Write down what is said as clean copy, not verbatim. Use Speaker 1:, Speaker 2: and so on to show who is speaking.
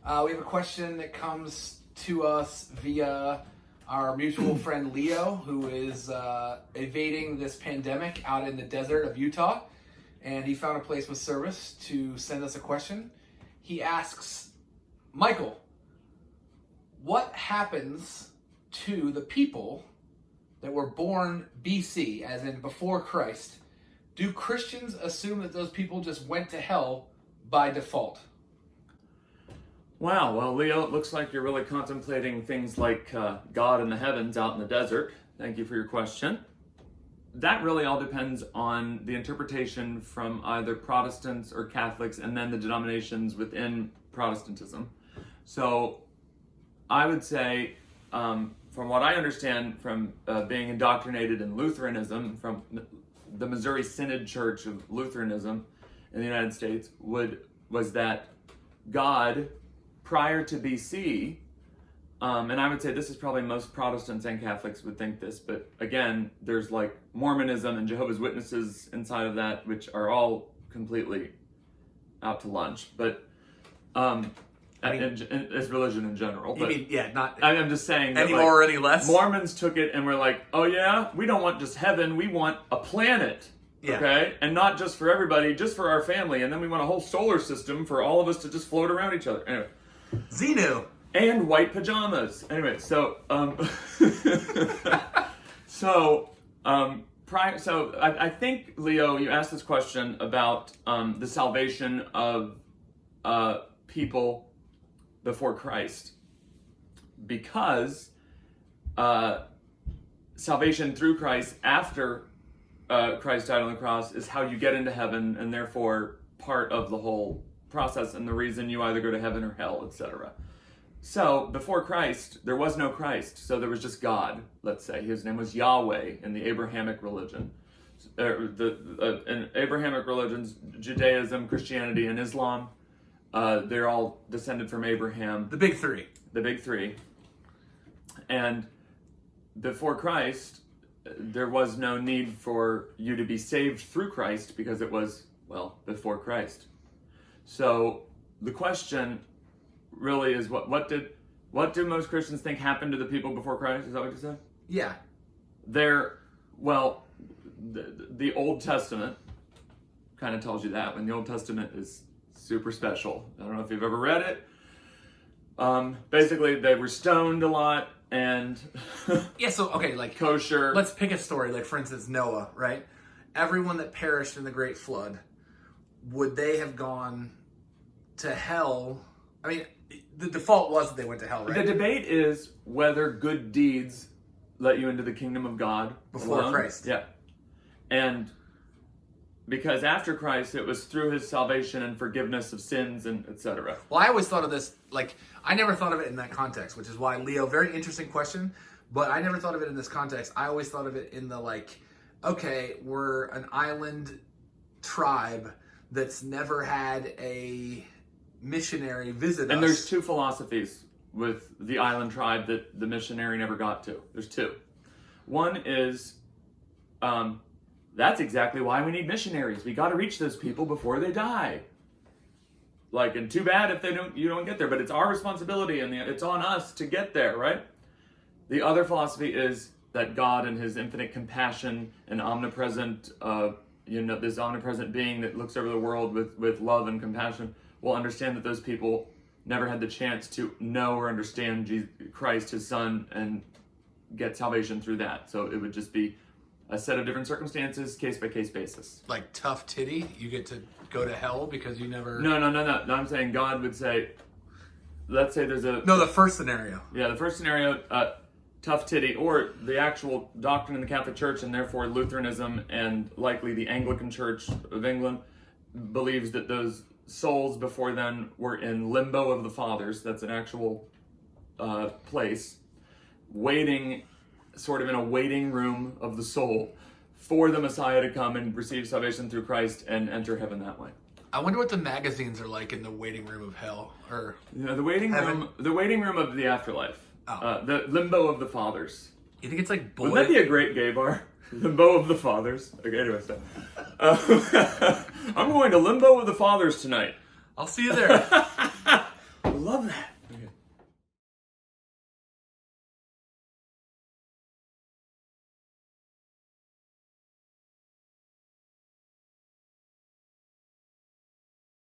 Speaker 1: We have a question that comes to us via our mutual friend Leo, who is evading this pandemic out in the desert of Utah. And he found a place with service to send us a question. He asks, Michael, what happens to the people that were born BC, as in before Christ? Do Christians assume that those people just went to hell by default?
Speaker 2: Wow, well, Leo, it looks like you're really contemplating things like God in the heavens out in the desert. Thank you for your question. That really all depends on the interpretation from either Protestants or Catholics and then the denominations within Protestantism. So I would say, from what I understand from being indoctrinated in Lutheranism, from the Missouri Synod Church of Lutheranism in the United States, was that God, prior to BC, and I would say this is probably most Protestants and Catholics would think this, but again, there's like Mormonism and Jehovah's Witnesses inside of that, which are all completely out to lunch. But as religion in general.
Speaker 1: You mean, yeah, not
Speaker 2: I'm just saying
Speaker 1: any
Speaker 2: that,
Speaker 1: more or any less?
Speaker 2: Mormons took it and were like, oh yeah, we don't want just heaven, we want a planet.
Speaker 1: Yeah.
Speaker 2: Okay? And not just for everybody, just for our family. And then we want a whole solar system for all of us to just float around each other. Anyway.
Speaker 1: Xenu.
Speaker 2: And white pajamas. Anyway, so I think, Leo, you asked this question about the salvation of people before Christ, because salvation through Christ after Christ died on the cross is how you get into heaven, and therefore part of the whole process and the reason you either go to heaven or hell, etc. So, before Christ, there was no Christ, so there was just God, let's say. His name was Yahweh in the Abrahamic religion. In Abrahamic religions, Judaism, Christianity, and Islam, they're all descended from Abraham.
Speaker 1: The big three.
Speaker 2: The big three. And before Christ, there was no need for you to be saved through Christ because it was, well, before Christ. So, the question really is what do most Christians think happened to the people before Christ? Is that what you said?
Speaker 1: Yeah.
Speaker 2: The Old Testament kind of tells you that, when the Old Testament is super special. I don't know if you've ever read it. Basically, they were stoned a lot and
Speaker 1: yeah, so okay, like
Speaker 2: kosher.
Speaker 1: Let's pick a story, like for instance, Noah, right? Everyone that perished in the great flood, would they have gone to hell? I mean, the default was that they went to hell, right?
Speaker 2: The debate is whether good deeds let you into the kingdom of God
Speaker 1: before
Speaker 2: alone.
Speaker 1: Christ.
Speaker 2: Yeah. And because after Christ, it was through his salvation and forgiveness of sins and etc.
Speaker 1: Well, I always thought of this, like, I never thought of it in that context, which is why, Leo, very interesting question, but I never thought of it in this context. I always thought of it in the, like, okay, we're an island tribe that's never had a missionary visit us.
Speaker 2: And there's two philosophies with the island tribe that the missionary never got to. There's two. One is, that's exactly why we need missionaries. We got to reach those people before they die. Like, and too bad if you don't get there, but it's our responsibility and it's on us to get there, right? The other philosophy is that God in his infinite compassion and omnipresent, this omnipresent being that looks over the world with love and compassion will understand that those people never had the chance to know or understand Jesus Christ, his son, and get salvation through that. So it would just be a set of different circumstances, case-by-case basis.
Speaker 1: Like tough titty, you get to go to hell because you never...
Speaker 2: No, I'm saying God would say, let's say there's a...
Speaker 1: No, the first scenario.
Speaker 2: Yeah, the first scenario, tough titty, or the actual doctrine in the Catholic Church, and therefore Lutheranism and likely the Anglican Church of England, believes that those souls before then were in limbo of the fathers. That's an actual place, waiting, sort of in a waiting room of the soul for the Messiah to come and receive salvation through Christ and enter heaven that way.
Speaker 1: I wonder what the magazines are like in the waiting room of hell, or
Speaker 2: the waiting
Speaker 1: heaven.
Speaker 2: the waiting room of the afterlife.
Speaker 1: Oh.
Speaker 2: The limbo of the fathers.
Speaker 1: You think it's like boy?
Speaker 2: Wouldn't that be a great gay bar? Limbo of the Fathers. Okay, anyway, so. I'm going to Limbo of the Fathers tonight.
Speaker 1: I'll see you there.